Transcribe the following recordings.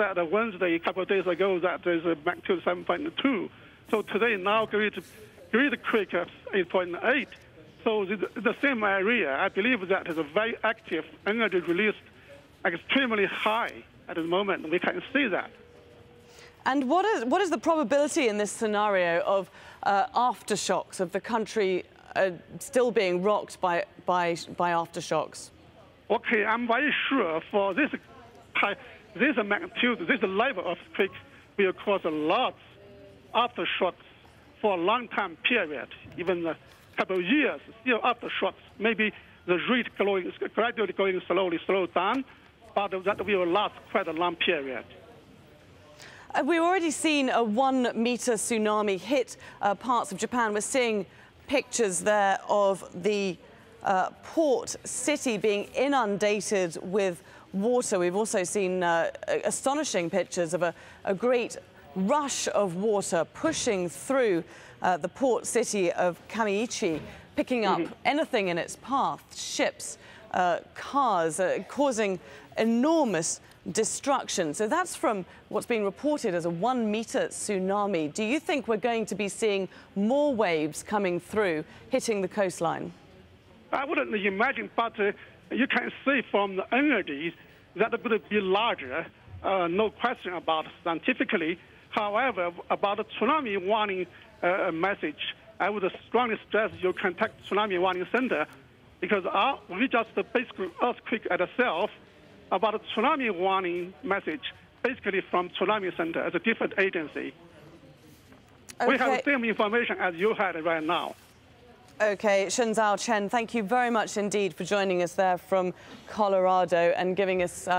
said Wednesday, a couple of days ago, that there's a magnitude 7.2. So today, now great quake at 8.8. So the same area, I believe that is a very active energy release, extremely high at the moment. We can see that. And what is the probability in this scenario of aftershocks, of the country still being rocked by aftershocks? Okay, I'm very sure for this magnitude, this level of quake will cause a lot of aftershocks for a long time period, even a couple of years, still aftershocks. Maybe the rate gradually going slow down, but that will last quite a long period. We've already seen a 1-meter tsunami hit parts of Japan. We're seeing pictures there of the port city being inundated with water. We've also seen astonishing pictures of a great rush of water pushing through the port city of Kamiichi, picking up anything in its path, ships, cars, causing enormous destruction. So that's from what's been reported as a 1-meter tsunami. Do you think we're going to be seeing more waves coming through, hitting the coastline? I wouldn't imagine, but you can see from the energy that it would be larger, no question about scientifically. However, about the tsunami warning message, I would strongly stress you contact Tsunami Warning Center, because we just basically earthquake itself. About a tsunami warning message, basically from Tsunami Center as a different agency. Okay. We have the same information as you had right now. Okay, Shenzhao Chen, thank you very much indeed for joining us there from Colorado and giving us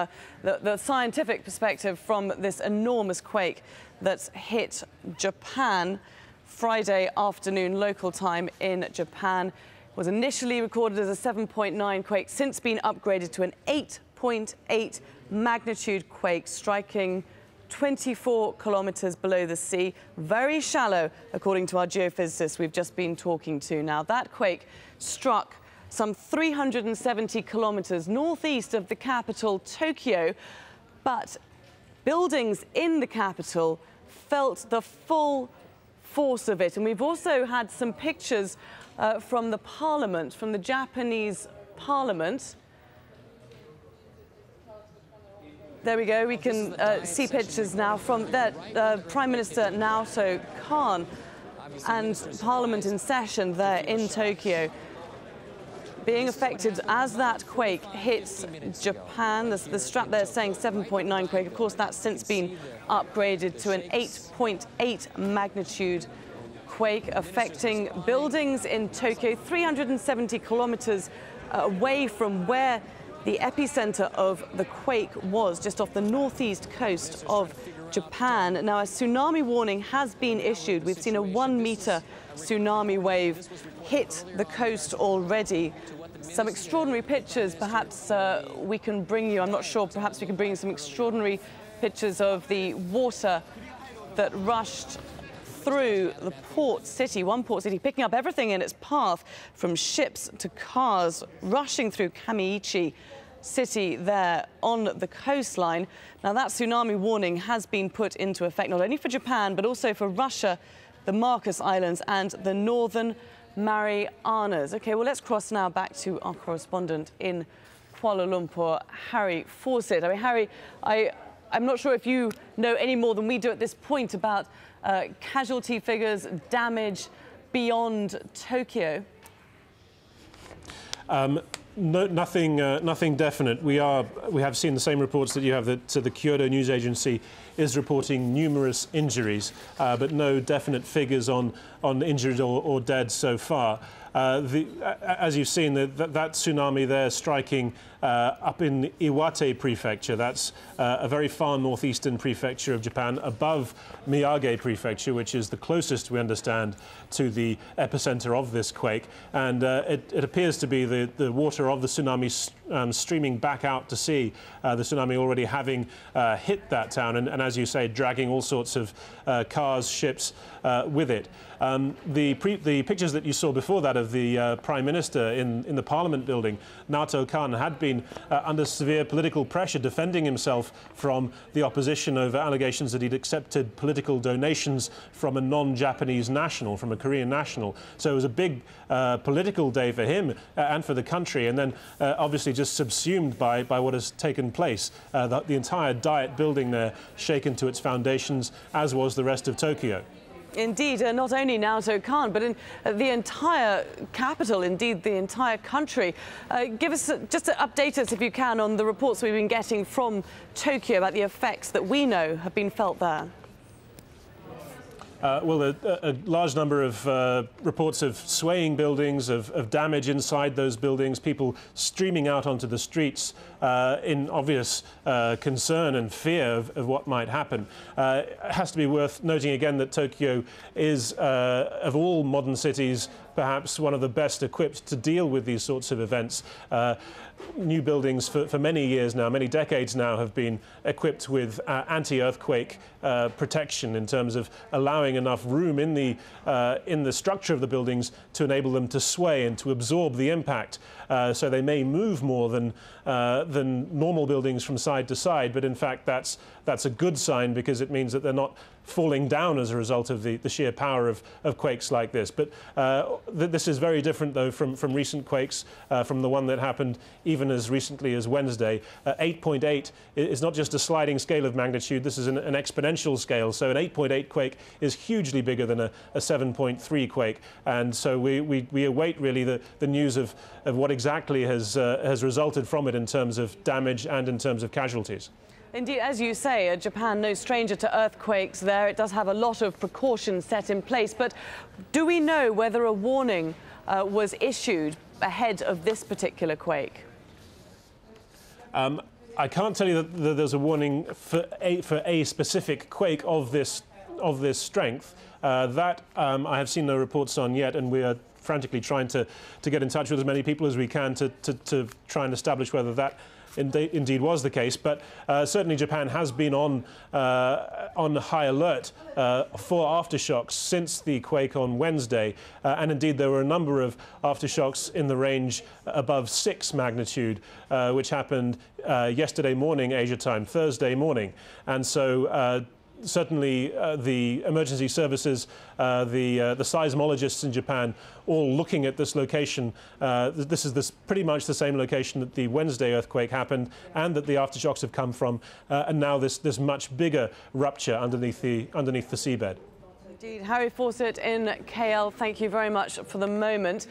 the scientific perspective from this enormous quake that's hit Japan Friday afternoon local time in Japan. It was initially recorded as a 7.9 quake, since been upgraded to an 8.8 magnitude quake, striking 24 kilometers below the sea. Very shallow, according to our geophysicist we've just been talking to. Now, that quake struck some 370 kilometers northeast of the capital, Tokyo, but buildings in the capital felt the full force of it. And we've also had some pictures from the parliament, from the Japanese parliament. There we go. We can see pictures now from that Prime Minister Naoto Kan and Parliament in session there in Tokyo, being affected as that quake hits Japan. The strap there saying 7.9 quake. Of course, that's since been upgraded to an 8.8 magnitude quake, affecting buildings in Tokyo, 370 kilometers away from where the epicenter of the quake was, just off the northeast coast of Japan. Now, a tsunami warning has been issued. We've seen a 1-meter tsunami wave hit the coast already. Some extraordinary pictures, perhaps we can bring you, I'm not sure, perhaps we can bring you some extraordinary pictures of the water that rushed through the port city, one port city, picking up everything in its path, from ships to cars, rushing through Kamiichi city there on the coastline. Now, that tsunami warning has been put into effect not only for Japan, but also for Russia, the Marcus Islands and the Northern Marianas. Okay, well, let's cross now back to our correspondent in Kuala Lumpur, Harry Fawcett. I mean, Harry, I'm not sure if you know any more than we do at this point about casualty figures, damage beyond Tokyo. No, nothing definite. We have seen the same reports that you have. That the Kyodo news agency is reporting numerous injuries, but no definite figures on injured or dead so far. As you've seen, that tsunami there striking up in Iwate Prefecture. That's a very far northeastern prefecture of Japan, above Miyagi Prefecture, which is the closest, we understand, to the epicenter of this quake. And it appears to be the water of the tsunami streaming back out to sea, the tsunami already having hit that town, and as you say, dragging all sorts of cars, ships with it. The pictures that you saw before that of the Prime Minister in the Parliament building, Nato Khan, had been under severe political pressure defending himself from the opposition over allegations that he'd accepted political donations from a non-Japanese national, from a Korean national. So it was a big political day for him and for the country, and then obviously just subsumed by what has taken place. The entire Diet building there shaken to its foundations, as was the rest of Tokyo. Indeed, not only Nato Khan, but in the entire capital, indeed the entire country. Give us, just to update us if you can, on the reports we've been getting from Tokyo about the effects that we know have been felt there. Well, a large number of reports of swaying buildings, of damage inside those buildings, people streaming out onto the streets in obvious concern and fear of what might happen. It has to be worth noting again that Tokyo is, of all modern cities, perhaps one of the best equipped to deal with these sorts of events. New buildings for many years now, many decades now, have been equipped with anti-earthquake protection in terms of allowing enough room in the structure of the buildings to enable them to sway and to absorb the impact. So they may move more than normal buildings from side to side, but in fact that's a good sign, because it means that they're not falling down as a result of the sheer power of quakes like this. But this is very different, though, from recent quakes, from the one that happened even as recently as Wednesday. 8.8 is not just a sliding scale of magnitude, this is an exponential scale. So an 8.8 quake is hugely bigger than a 7.3 quake. And so we await really the news of what exactly has resulted from it in terms of damage and in terms of casualties. Indeed, as you say, Japan, no stranger to earthquakes there. It does have a lot of precautions set in place. But do we know whether a warning was issued ahead of this particular quake? I can't tell you that there's a warning for a specific quake of this strength. That I have seen no reports on yet, and we are frantically trying to get in touch with as many people as we can to try and establish whether that indeed was the case. But certainly Japan has been on high alert for aftershocks since the quake on Wednesday, and indeed there were a number of aftershocks in the range above 6 magnitude, which happened yesterday morning Asia time, Thursday morning. And so certainly the emergency services, the seismologists in Japan, all looking at this location. This is pretty much the same location that the Wednesday earthquake happened and that the aftershocks have come from, and now this much bigger rupture underneath the seabed. Indeed. Harry Fawcett in KL, thank you very much for the moment.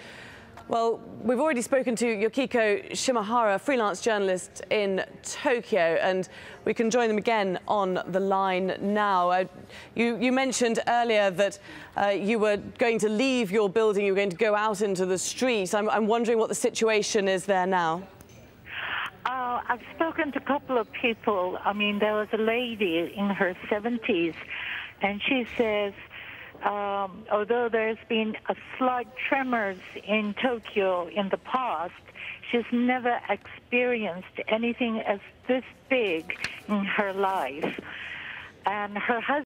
Well, we've already spoken to Yukiko Shimahara, freelance journalist in Tokyo, and we can join them again on the line now. You mentioned earlier that you were going to leave your building, you were going to go out into the street. I'm wondering what the situation is there now. I've spoken to a couple of people. I mean, there was a lady in her 70s, and she says, although there's been a slight tremors in Tokyo in the past, she's never experienced anything as this big in her life. And her husband